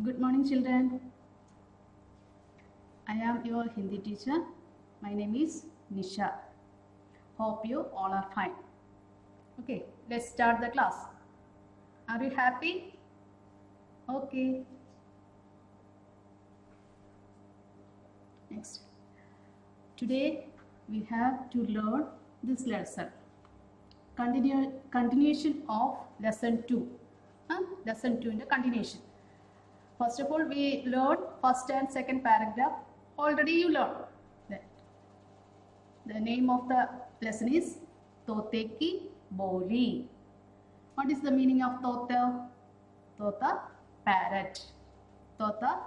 Good morning, children. I am your Hindi teacher. My name is Nisha. Hope you all are fine. Okay, let's start the class. Are you happy? Okay. Next. Today we have to learn this lesson. Continuation of lesson 2. Lesson 2 in the continuation. First of all, we learned first and second paragraph. Already you learned that. The name of the lesson is Tote Ki Boli. What is the meaning of Tota? Tota, parrot. Tota,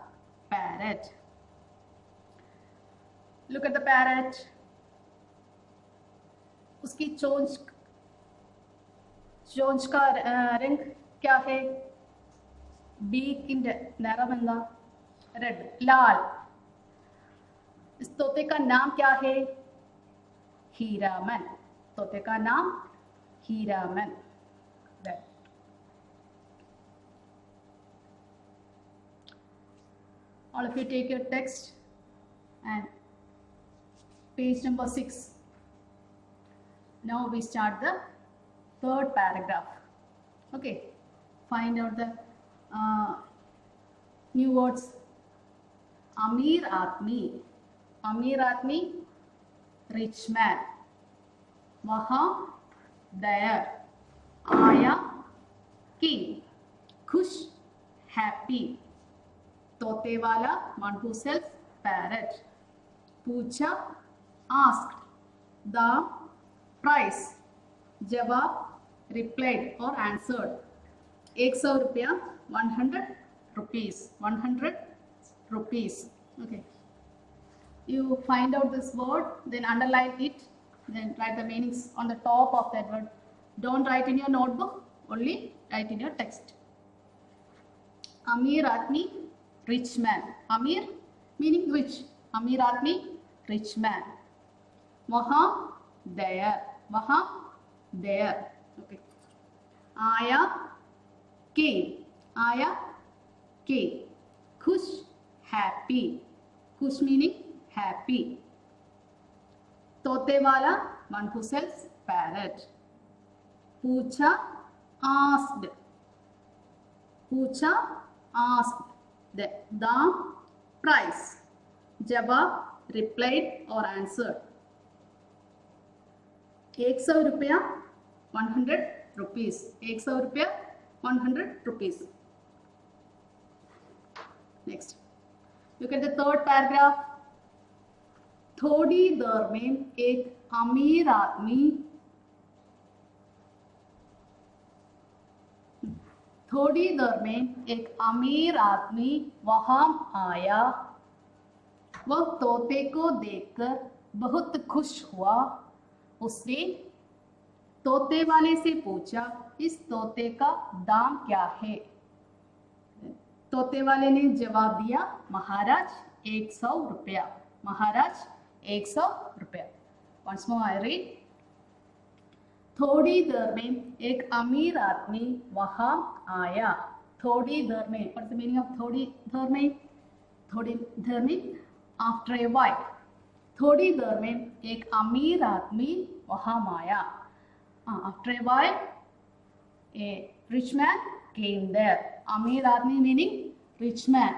parrot. Look at the parrot. उसकी चोंच का रंग क्या है? ബീക്കിന്റെ നിറം എന്താ? Red, Lal. इस तोते का नाम क्या है? हीरामन. तोते का नाम Hiraman. All of you take your text and page number 6. Now we start the third paragraph. Okay, find out the new words. Amir Admi. Amir Admi, rich man. Wahan, there. Aya, king. Khush, happy. Tote wala, one who sells parrot. Pucha, asked. The price. Jawab, replied or answered. 100 rupiah, 100 rupees. 100 rupees. Okay. You find out this word, then underline it, then write the meanings on the top of that word. Don't write in your notebook, only write in your text. Amir Admi, rich man. Amir meaning rich. Amir Admi, rich man. Wahan, there. Wahan, there. Okay. Aya, king. Aya, king. Khush, happy. Khush meaning happy. Tote wala, one who sells parrot. Pucha, asked. Pucha, asked. The price. Jawab, replied or answered. 100 rupiah, 100 rupees. 100 rupiah, 100 rupees. Next, look at the third paragraph. थोड़ी देर में एक अमीर आदमी थोड़ी देर में एक अमीर आदमी वहां आया. वह तोते को देखकर बहुत खुश हुआ. उसने तोते वाले से पूछा, इस तोते का दाम क्या है? तोते वाले ने जवाब दिया, महाराज 100 रुपया. महाराज 100 रुपया. Once more I read. थोड़ी देर में एक अमीर आदमी वहां आया. थोड़ी देर में. What's the meaning of थोड़ी देर में? थोड़ी देर में after a while. थोड़ी देर में एक अमीर आदमी वहां आया. After a while, a rich man came there. Amir Admi meaning rich man.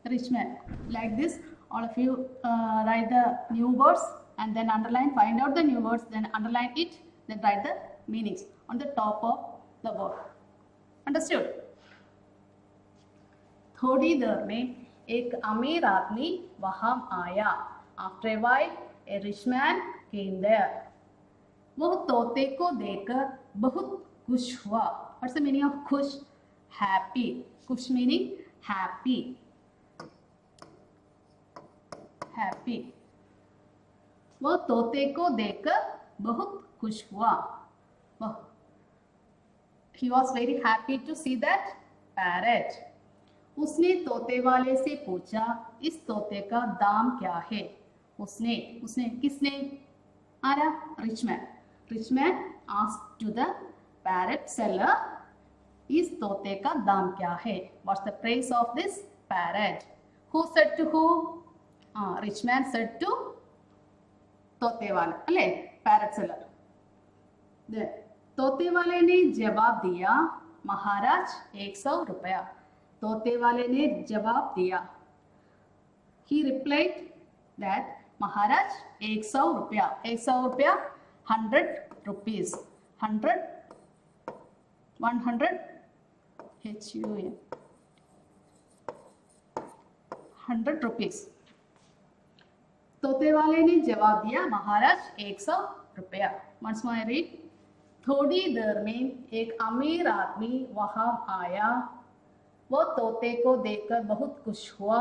Rich man. Like this, all of you write the new words and then underline, find out the new words, then underline it, then write the meanings on the top of the word. Understood? थोड़ी देर में एक अमीर आदमी वहां आया. After a while, a rich man came there. वह तोते को देखकर बहुत खुश हुआ. What's the meaning of खुश? Happy. खुश meaning happy. Happy. वह तोते को देखकर बहुत खुश हुआ. He was very happy to see that parrot. उसने तोते वाले से पूछा, इस तोते का दाम क्या है? उसने किसने? आया rich man asked to the parrot seller, इस तोते का दाम क्या है? What's the price of this parrot? Who said to who? Rich man said to तोते वाला, अले parrot seller. Then तोते वाले ने जवाब दिया, महाराज 100 रुपया. तोते वाले ने जवाब दिया. He replied that महाराज 100 रुपया. 100 रुपया 100 rupees. 100 HUN 100 rupees. तोते वाले ने जवाब दिया, महाराज 100 रुपया. Once more I read. थोड़ी देर में एक अमीर आदमी वहां आया. वो तोते को देखकर बहुत खुश हुआ.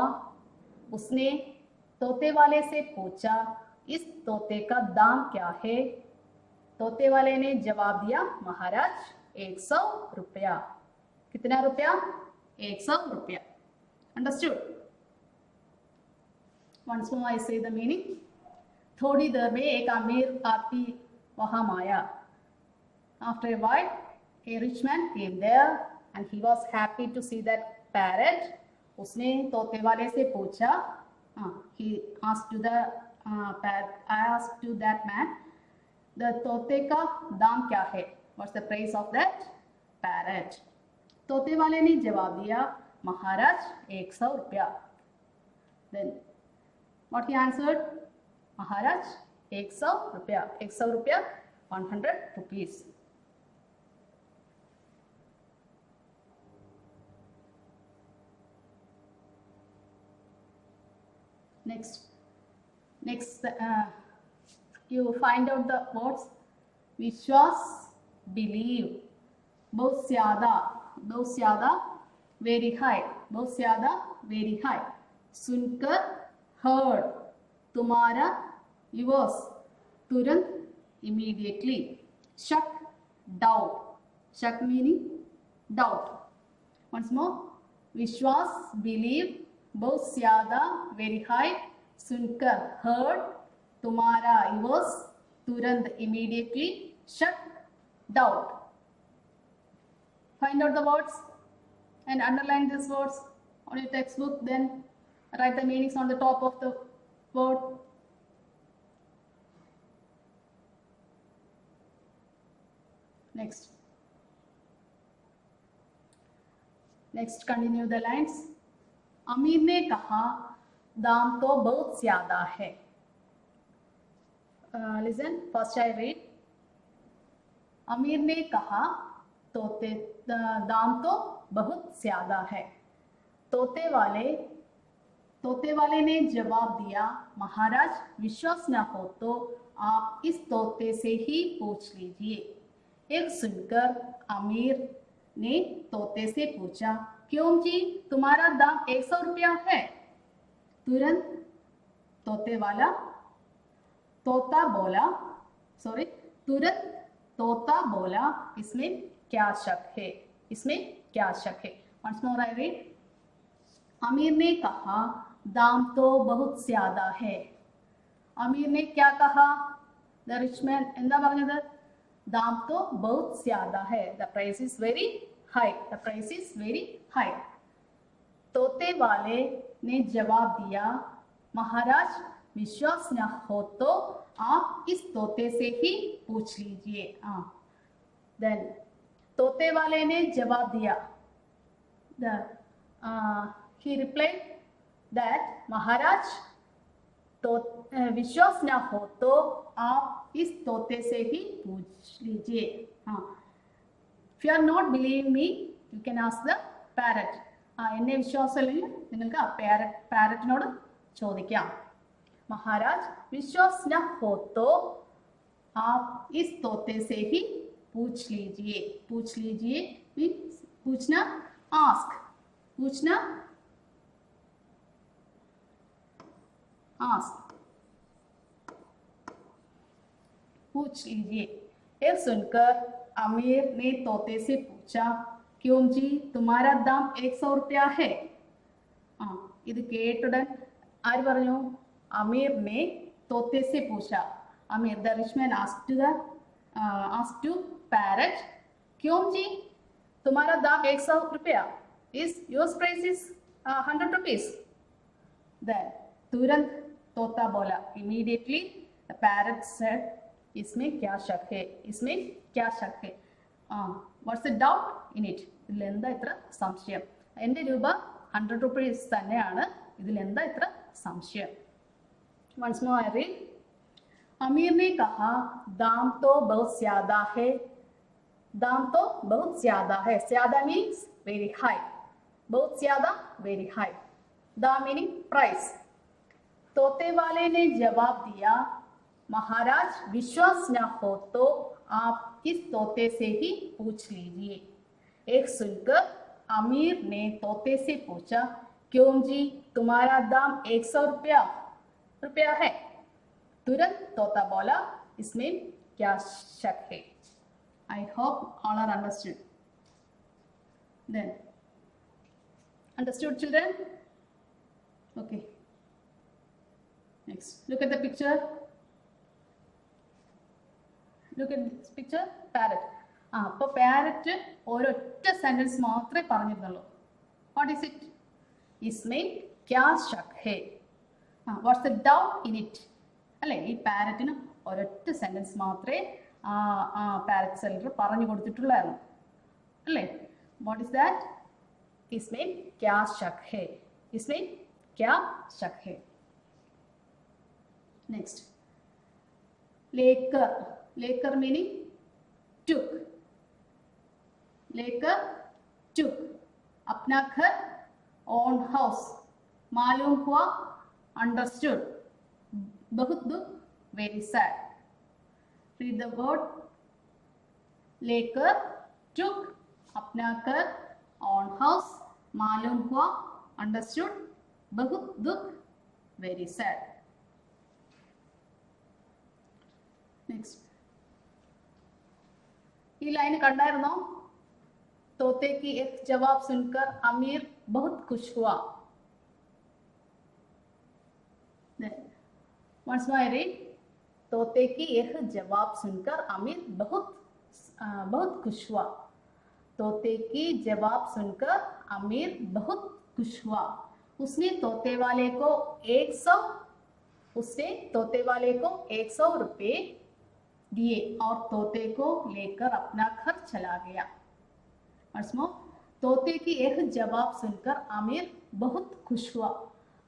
उसने तोते वाले से पूछा, इस तोते का दाम क्या है? तोते वाले ने जवाब दिया, महाराज 100 रुपया. कितना रुपया? 100 रुपया. Understood? Once more I say the meaning. थोड़ी देर में एक अमीर आदमी वहां आया. After a while, a rich man came there and he was happy to see that parrot. उसने तोते वाले से पूछा, he asked to the I asked to that man, the तोते का दाम क्या है? What's the price of that parrot? तोते वाले ने जवाब दिया, महाराज 100 रुपया. Then what he answered? महाराज 100 रुपया. 100 रुपया 100 rupees. Next, you find out the words विश्वास, believe, बहुत ज़्यादा, very high, बहुत ज़्यादा, very high, सुनकर, heard, तुम्हारा, yours, तुरंत, immediately, शक, doubt, शक meaning doubt. Once more, विश्वास, believe, बहुत ज़्यादा, very high, सुनकर, heard, तुम्हारा, yours, तुरंत, immediately, शक, doubt. Find out the words and underline these words on your textbook, then write the meanings on the top of the word. Next, continue the lines. अमीर ने कहा, दाम तो बहुत ज़्यादा है. Listen, first I read. अमीर ने कहा, दाम तो बहुत ज़्यादा है. तोते वाले ने जवाब दिया, महाराज विश्वास न हो तो आप इस तोते से ही पूछ लीजिए. एक सुनकर अमीर ने तोते से पूछा, क्यों जी, तुम्हारा दाम 100 रुपया है? तुरंत तोता बोला, इसमें क्या शक है? Once more I read. अमीर ने कहा, दाम तो बहुत ज़्यादा है. अमीर ने क्या कहा? The rich man എന്താ പറഞ്ഞത്? दाम तो बहुत ज़्यादा है. The price is very high. तोते वाले ने जवाब दिया, महाराज विश्वास न हो तो आप इस तोते से ही पूछ लीजिए. Then तोते वाले ने जवाब दिया, he replied that महाराज विश्वास न हो तो आप इस तोते से ही पूछ लीजिए. If you are not believing me, you can ask the parrot. എന്നെ വിശ്വാസമില്ലെങ്കിൽ നിങ്ങൾക്ക് ആ പാരറ്റിനോട് ചോദിക്കാം. महाराज विश्वास न हो तो आप इस तोते से ही पूछ लीजिए मीन्स पूछना, ask, पूछ लीजिए. यह सुनकर अमीर ने तोते से पूछा, क्यों जी, तुम्हारा दाम 100 रुपया है? ഇത് കേട്ടുടൻ ആര് പറഞ്ഞു? അമീർ ने तोते से पूछा. अमीर, the rich man asked to the asked to parrot, क्यों जी तुम्हारा दाम 100 रुपया, is yours price is 100 rupees. Then तुरंत तोता बोला, immediately the parrot said, इसमें क्या शक है, इसमें क्या शक है, what's the doubt in it, ഇതിൽ എന്താ ഇത്ര സംശയം, എൻ്റെ രൂപ 100 rupees തന്നെയാണ്, ഇതിൽ എന്താ ഇത്ര സംശയം. Once more I read. अमीर ने कहा दाम तो बहुत ज्यादा है, दाम तो बहुत ज्यादा है, ज्यादा मीन्स वेरी हाई, बहुत ज्यादा वेरी हाई, दाम मीनिंग प्राइस. तोते वाले ने जवाब दिया, महाराज विश्वास न हो तो आप इस तोते से ही पूछ लीजिए. एक सुनकर अमीर ने तोते से पूछा, क्यों जी तुम्हारा दाम 100 रुपया है. तुरंत तोता बोला, इसमें क्या शक है. I hope all are understood. Then understood children? Okay. Next, look at the picture. Look at this picture. Parrot. അപ്പോൾ പാരറ്റ് ഒരൊറ്റ സെന്റൻസ് മാത്രമേ പറഞ്ഞിരുന്നുള്ളൂ. What is it? ഇസ്മേ ക്യാ ശക് ഹേ. What's the doubt in it? അല്ലേ, ഈ പാരറ്റിന് ഒരൊറ്റ സെന്റൻസ് മാത്രമേ പാരറ്റ് സെല്ലർ പറഞ്ഞു കൊടുത്തിട്ടുള്ളായിരുന്നു അല്ലേ. What is that? ഇസ്മേ ക്യാ ശക് ഹേ, ഇസ്മേ ക്യാ ശക് ഹേ. നെക്സ്റ്റ്, लेकर, लेकर मीनिंग took, लेकर took, अपना घर, own house, मालूम हुआ, understood, बहुत दुख, very sad. Read the word. लेकर took, अपना घर, own house, मालूम हुआ, understood, बहुत दुख, very sad. Next, ये लाइन कണ്ടായിരുന്നോ? तोते की एक जवाब सुनकर अमीर बहुत खुश हुआ. Once more I read. तोते की यह जवाब सुनकर अमीर बहुत खुश हुआ. तोते की जवाब सुनकर अमीर बहुत खुश हुआ. उसने तोते वाले को 100 रुपए दिए और तोते को लेकर अपना घर चला गया. Once more. तोते की यह जवाब सुनकर अमीर बहुत खुश हुआ.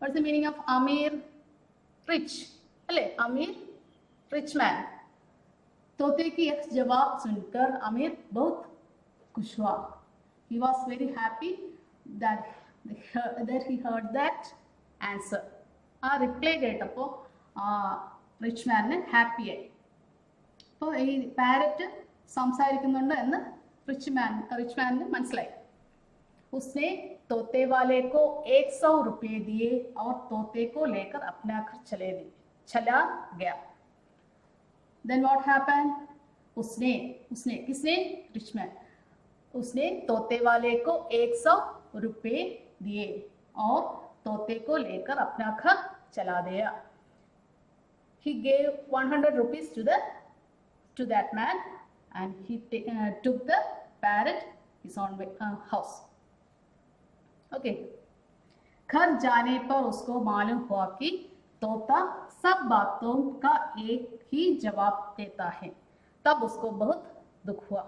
What's the meaning of अमीर? Rich. अले अमीर रिच मैन. तोते की यह जवाब सुनकर अमीर बहुत खुश हुआ. He was very happy that he heard that answer. ആ റിപ്ലൈ കേട്ടപ്പോൾ റിച്ച് മാനിന് ഹാപ്പിയായി. അപ്പോൾ ഈ പാരറ്റ് സംസാരിക്കുന്നുണ്ട് എന്ന് റിച്ച് മാനിന് മനസ്സിലായി. उसने तोते वाले को 100 रुपये दिए और तोते को लेकर अपना घर चला गया. Then what happened? उसने किसने? Rich man. उसने तोते वाले को 100 रुपये दिए और तोते को लेकर अपना घर चला दिया. He gave 100 rupees to that man and he took the parrot his own house. Okay. घर जाने पर उसको मालूम हुआ कि तोता सब बातों का एक ही जवाब देता है. तब उसको बहुत दुख हुआ.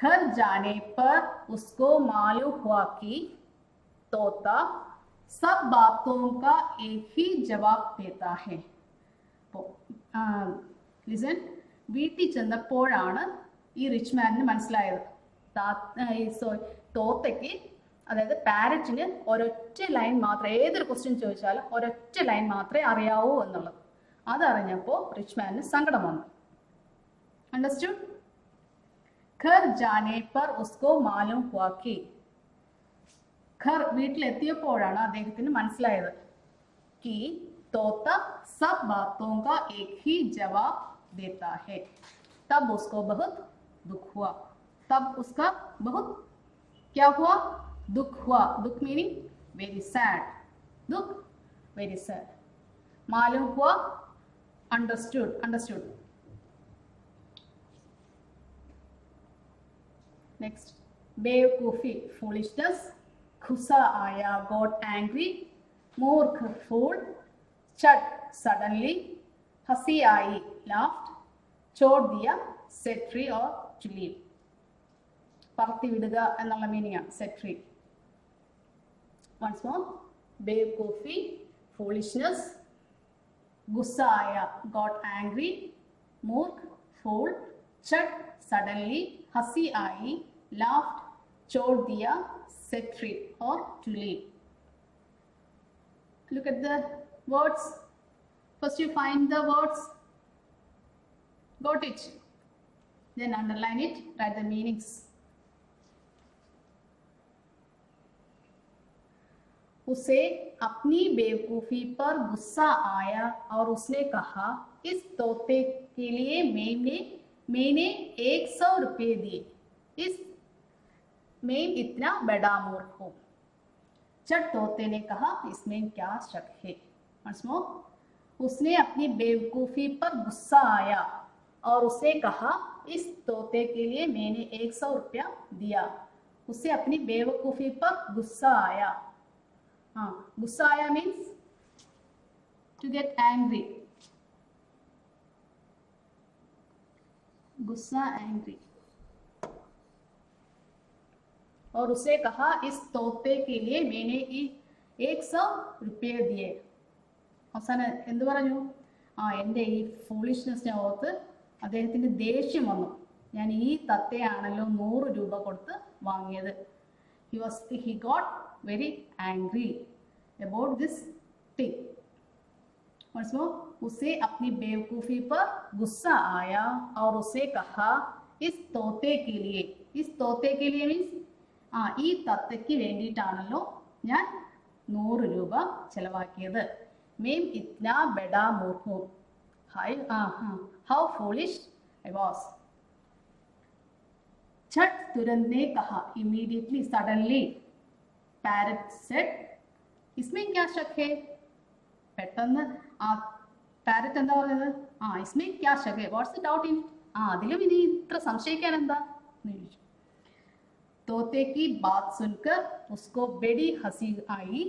घर जाने पर उसको मालूम हुआ कि तोता सब बातों का एक ही जवाब देता है. ലിസൺ, വീട്ടിൽ ചെന്നപ്പോഴാണ് ഈ റിച്ച് മാനിന് മനസ്സിലായത് തോത്തയ്ക്ക്, അതായത് പാരറ്റിന് ഒരൊറ്റ ലൈൻ മാത്രമേ, ഏതൊരു ക്വസ്റ്റ്യൻ ചോദിച്ചാലും ഒരൊറ്റ ലൈൻ മാത്രമേ അറിയാവൂ എന്നുള്ളത്. അതറിഞ്ഞപ്പോൾ റിച്ച് മാനിന് സങ്കടം വന്നു. അണ്ടർസ്റ്റുഡ്? ഘർ ജാനെ പർ ഉസ്കോ മാലൂം ഹുവാ കി, ഘർ വീട്ടിലെത്തിയപ്പോഴാണ് അദ്ദേഹത്തിന് മനസ്സിലായത് कि तोता सब बातों का एक ही जवाब देता है. तब उसको बहुत दुख हुआ. तब उसका बहुत क्या हुआ? दुख हुआ. दुख मीनिंग वेरी सैड. दुख वेरी सैड. मालूम हुआ, अंडरस्टूड. Next, बेवकूफ़ी foolishness, गुस्सा आया got angry, मूर्ख fool, चट suddenly, हंसी आई laughed, छोड़ दिया set free or to leave. പറത്തി വിടുക എന്നുള്ള meaning set free. Once more, बेवकूफ़ी foolishness, गुस्सा आया got angry, मूर्ख fool, चट suddenly, हंसी आई laughed, छोड़ दिया set free or to leave. Look at the words. First you find the words. Got it? Then underline it, write the meanings. उसे अपनी बेवकूफ़ी पर गुस्सा आया और उसने कहा इस तोते के लिए मैंने 100 रुपये दिए। इस मैं इतना बड़ा मूर्ख हूँ। चट तोते ने कहा इसमें क्या शक है। Once more, उसने अपनी बेवकूफ़ी पर गुस्सा आया और उसे कहा इस तोते के लिए मैंने 100 रुपया दिया। उसे अपनी बेवकूफ़ी पर गुस्सा आया। हाँ, गुस्सा आया मीन्स टू गेट एंग्री। गुस्सा एंग्री। और उसे कहा इस तोते के लिए मैंने 100 रुपये दिए। അവസാനം എന്ത് പറഞ്ഞു? എൻ്റെ ഈ ഫൂളിഷ്നെസ്സിനെ ഓർത്ത് അദ്ദേഹത്തിന് ദേഷ്യം വന്നു. ഞാൻ ഈ തത്തയാണല്ലോ 100 രൂപ കൊടുത്ത് വാങ്ങിയത്. He got very angry about this thing. Once more, उसे अपनी बेवकूफ़ी पर गुस्सा आया और उसे कहा इस तोते के लिए मीन्स ഈ തത്തയ്ക്ക് വേണ്ടിയിട്ടാണല്ലോ ഞാൻ 100 രൂപ ചെലവാക്കിയത്. मैं इतना बड़ा मूर्ख हूँ. How foolish I was. छट तुरंत ने कहा immediately, suddenly. Parrot said, इसमें क्या शक है? പെട്ടെന്ന് പാരറ്റ് എന്താ പറഞ്ഞത്? इसमें क्या शक है? What's the doubt in it? അതിലും ഇനി ഇത്ര സംശയിക്കാൻ എന്താ എന്ന് ചോദിച്ചു. तोते की बात सुनकर उसको बड़ी हंसी आई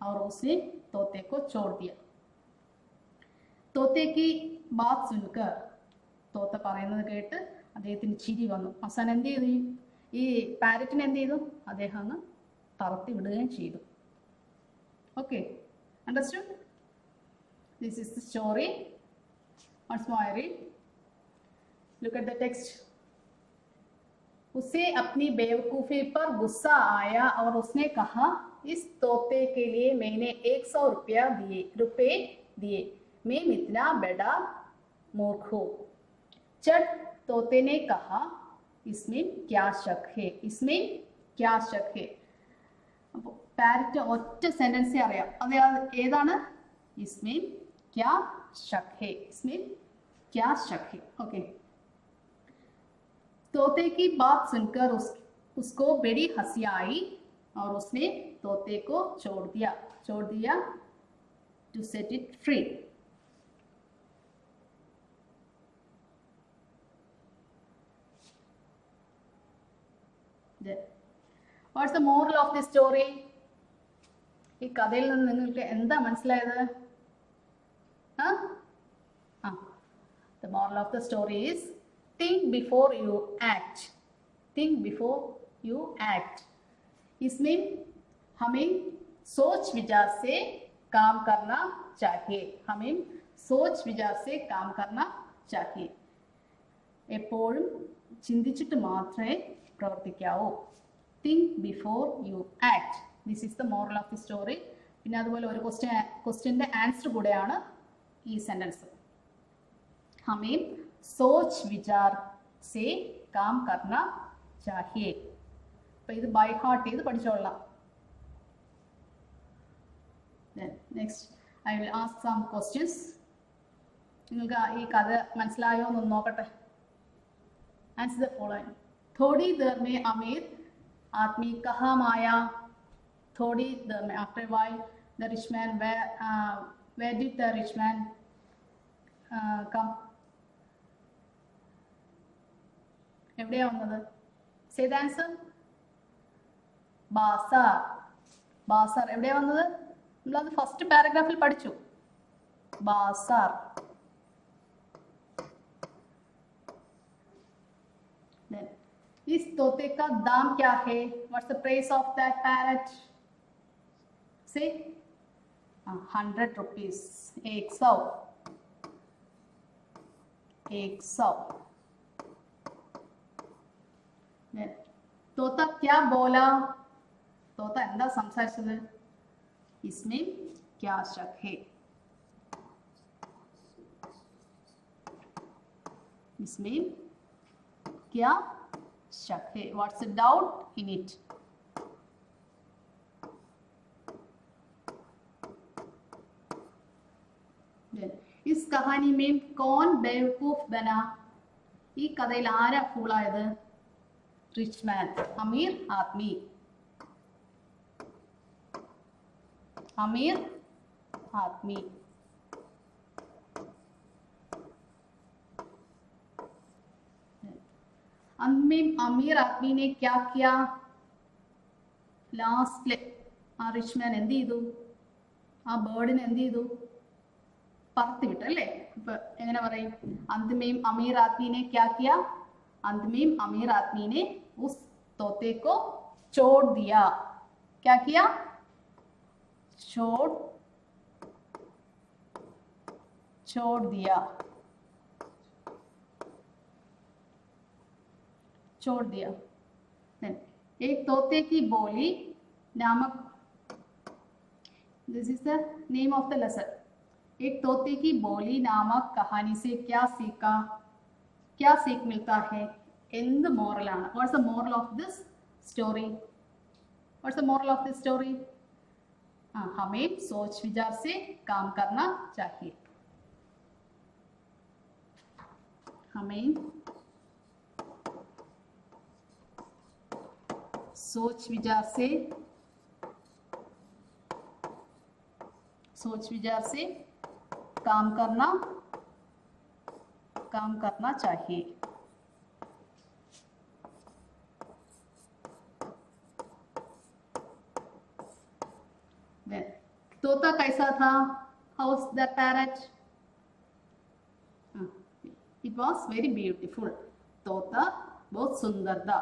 और उसने तोते को छोड़ दिया. तोते की बात सुनकर തോത്ത പറയുന്നത് കേട്ട് അദ്ദേഹത്തിന് ചിരി വന്നു. അവസാനം എന്ത് ചെയ്തു? ഈ പാരറ്റിനെ എന്ത് ചെയ്തു? അദ്ദേഹം അങ്ങ് പറത്തി വിടുകയും ചെയ്തു. Okay, understood? This is the story. Once more I read. Look at the text. उसे अपनी बेवकूफ़ी पर गुस्सा आया और उसने कहा इस तोते के लिए मैंने 100 रुपये दिए। मैं इतना बड़ा मूर्ख हूँ। चट तोते ने कहा इसमें क्या शक है? इसमें क्या शक है? അപ്പോൾ പാരറ്റ് ഒറ്റ സെൻറ്റൻസേ അറിയാം. അത് ഏതാണ്? इसमें क्या शक है. इसमें क्या शक है. ओके. तोते की बात सुनकर उसको बड़ी हंसी आई और उसने तोते को छोड़ दिया to set it free. What's the moral of this story? ഈ കഥയിൽ നിന്ന് നിങ്ങൾക്ക് എന്താ മനസ്സിലായത്? The moral of the story is think before you act. Think before you act. इसमें हमें सोच विचार से काम करना चाहिए. हमें सोच विचार से काम करना चाहिए. എപ്പോഴും ചിന്തിച്ചിട്ട് മാത്രമേ പ്രവർത്തിക്കാവൂ. Think before you act. This is the moral of the story. പിന്നെ അതുപോലെ ഒരു ക്വസ്റ്റ്യൻ്റെ ആൻസർ കൂടെയാണ് ഈ സെൻറ്റൻസ്. हमें सोच विचार से काम करना चाहिए. അപ്പോൾ ഇത് ബൈ ഹാർട്ട് ചെയ്ത് പഠിച്ചോളാം. Next I will ask some questions. നിങ്ങൾക്ക് ഈ കഥ മനസ്സിലായോ എന്നൊന്ന് നോക്കട്ടെ. Answer the following. थोड़ी देर में अमीर आदमी कहाँ आया? थोड़ी देर में. After a while the rich man, where did the rich man come? എവിടെയാ വന്നത്? Say the answer. Bazaar. Bazaar എവിടെയാ വന്നത്? നമ്മളത് ഫസ്റ്റ് പാരഗ്രാഫിൽ പഠിച്ചു. ബാസാർ. Then, इस तोते का दाम क्या है? What's the price of that parrot? Say 100 rupees. 100. 100. Then, तोता क्या बोला? तोता എന്താ സംസാരിച്ചത്? इसमें क्या शक है? इसमें क्या शक है? What's the doubt in it? इस कहानी में कौन बेवकूफ बना? ഈ കഥയിൽ ആരാ ഫൂളായത്? റിച്ച് മാൻ, അമീർ ആദ്മി. अमीर आदमी. अंत में अमीर आदमी ने क्या किया? ലാസ്റ്റില് ആ റിച്ച് മാൻ എന്ത് ചെയ്തു? ആ ബേർഡിനെ എന്ത് ചെയ്തു? പറത്തി വിട്ടു അല്ലേ? ഇപ്പൊ എങ്ങനെ പറയും? അന്തിമേം അമീർ ആദ്മീനെ ക്യാ കിയ? അന്തിമേം അമീർ ആദ്മീനെ ഉസ് തോത്തെ കോ ചോड़ दिया. क्या किया? छोड़ दिया. छोड़ दिया. एक तोते की बोली नामक, this is the name of the lesson. एक तोते की बोली नामक कहानी से क्या सीखा? क्या सीख मिलता है? എന്ത് മോറലാണ്? What's the moral of this story? What's the moral of this story? हमें सोच विचार से काम करना चाहिए. हमें सोच विचार से काम करना चाहिए. तोता कैसा था? How's the parrot? It was very beautiful. तोता बहुत सुंदर था.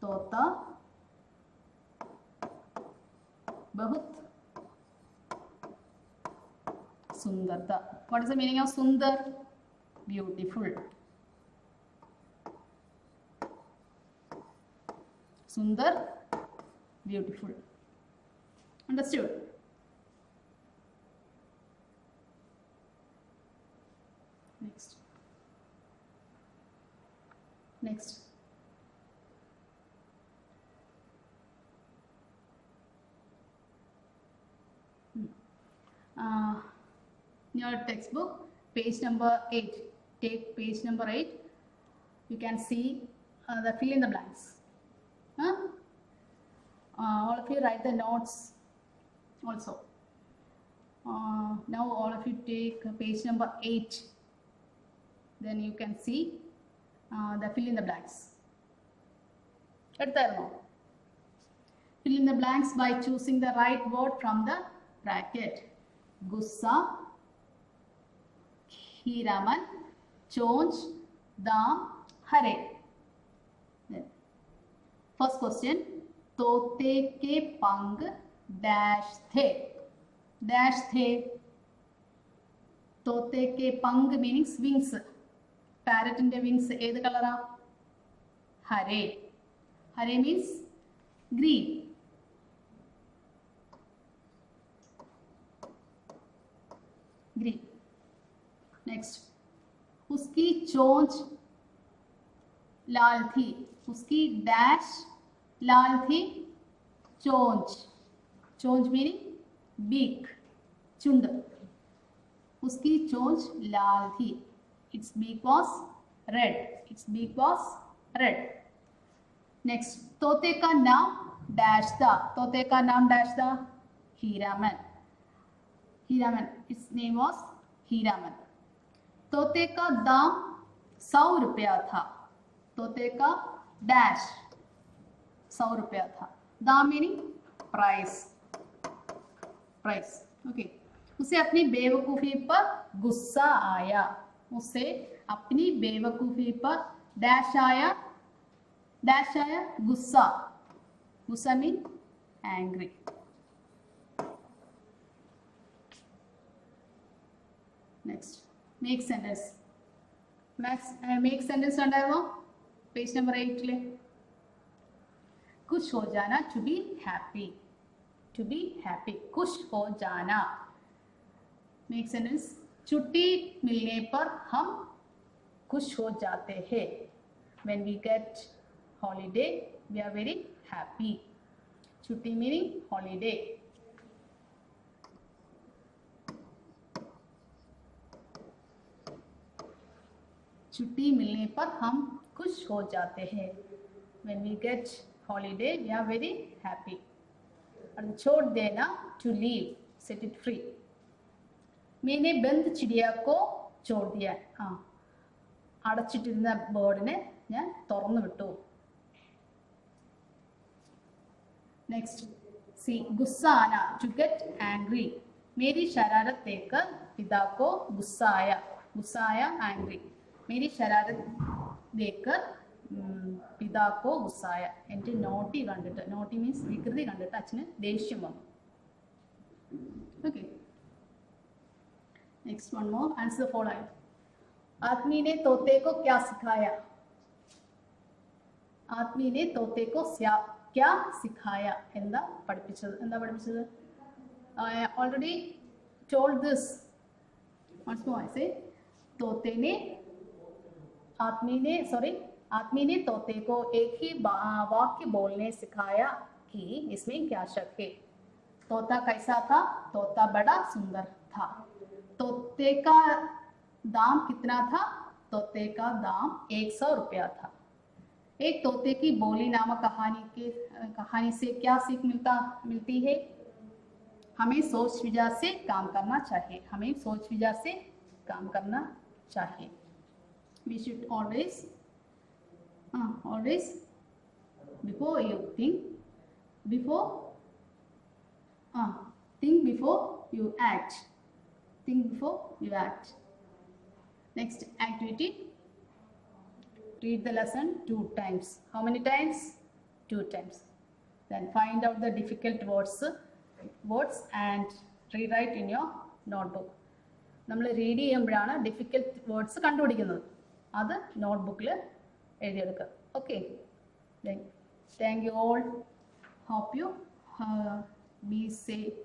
तोता बहुत सुंदर था. What is the meaning of सुंदर? Beautiful. सुंदर, beautiful. Understood? Next. In your textbook, page number 8. Take page number 8. You can see the fill in the blanks. All of you write the notes also. Now all of you take page number 8. Then you can see the fill in the blanks. Fill in the blanks by choosing the right word from the bracket. Gussa, Hiraman, Chonch, Dam, Hare. First question. तोते के पंख dash थे. Dash थे. तोते के पंख meanings wings. പാരറ്റിന്റെ wings ഏത് കളറാ? ഹരേ. ഹരേ മീൻസ് ഗ്രീൻ. ഗ്രീൻ. നെക്സ്റ്റ്. उसकी चोंच लाल थी. उसकी डैश लाल थी. चोंच. चोंच मीनिंग बीक, चुंड. उसकी चोंच लाल थी. Its beak was red. Its beak was red. Next. तोते का नाम डैश था. तोते का नाम डैश था. Hiraman. Hiraman. Its name was Hiraman. तोते का दाम 100 रुपया था. तोते का डैश 100 रुपया था. दा मीनिंग प्राइस. प्राइस. ओके. उसे अपनी बेवकूफ़ी पर गुस्सा आया. उसे अपनी बेवकूफ़ी पर डैश आया. डैश आया गुस्सा. गुस्सा mean angry. Next make sentence. Make sentence ഉണ്ടായിരുന്നോ പേജ് നമ്പർ 8 खुश हो जाना to be happy. To be happy. खुश हो जाना. Make sentence. छुट्टी मिलने पर हम खुश हो जाते हैं. When we get holiday we are very happy. छुट्टी meaning holiday. छुट्टी मिलने पर हम खुश हो जाते हैं. When we get holiday we are very happy. और छोड़ देना to leave. Set it free. मैंने बंद चिड़िया को छोड़ दिया. हाँ, അടച്ചിട്ടിരുന്ന ബേർഡിനെ ഞാൻ തുറന്നു വിട്ടു. നെക്സ്റ്റ് സി गुस्सा आना to get angry. मेरी शरारत देखकर पिता को गुस्सा आया. गुस्सा आया angry. मेरी शरारत देखकर पिता को गुस्सा आया. എൻ്റെ നോട്ടി കണ്ടിട്ട്, നോട്ടി മീൻസ് വികൃതി കണ്ടിട്ട് അച്ഛന് ദേഷ്യം വന്നു. Okay. Next one more. Answer the following. आदमी ने तोते को क्या सिखाया? आदमी ने तोते को क्या सिखाया? എന്താ പഠിപ്പിച്ചത്? എന്താ പഠിപ്പിച്ചത്? I already told this. Once more I say तोते ने आदमी ने तोते को एक ही वाक्य बोलने सिखाया कि इसमें क्या शक है. तोता कैसा था? तोता बड़ा सुंदर था. तोते का दाम कितना था? तोते का दाम 100 रुपया था. एक तोते की बोली नामक कहानी से क्या सीख मिलती है? हमें सोच विचार से काम करना चाहिए. हमें सोच विचार से काम करना चाहिए. We should always before you think before you act. Think before you act. Next activity. Read the lesson 2 times. How many times? 2 times. Then find out the difficult words and rewrite in your notebook. നമ്മൾ read ചെയ്യുമ്പോഴാണ് difficult words കണ്ടുപിടിക്കുന്നത്. അത് നോട്ട്ബുക്കിൽ എഴുതിയെടുക്കുക. Okay. Thank you all. Hope you be safe.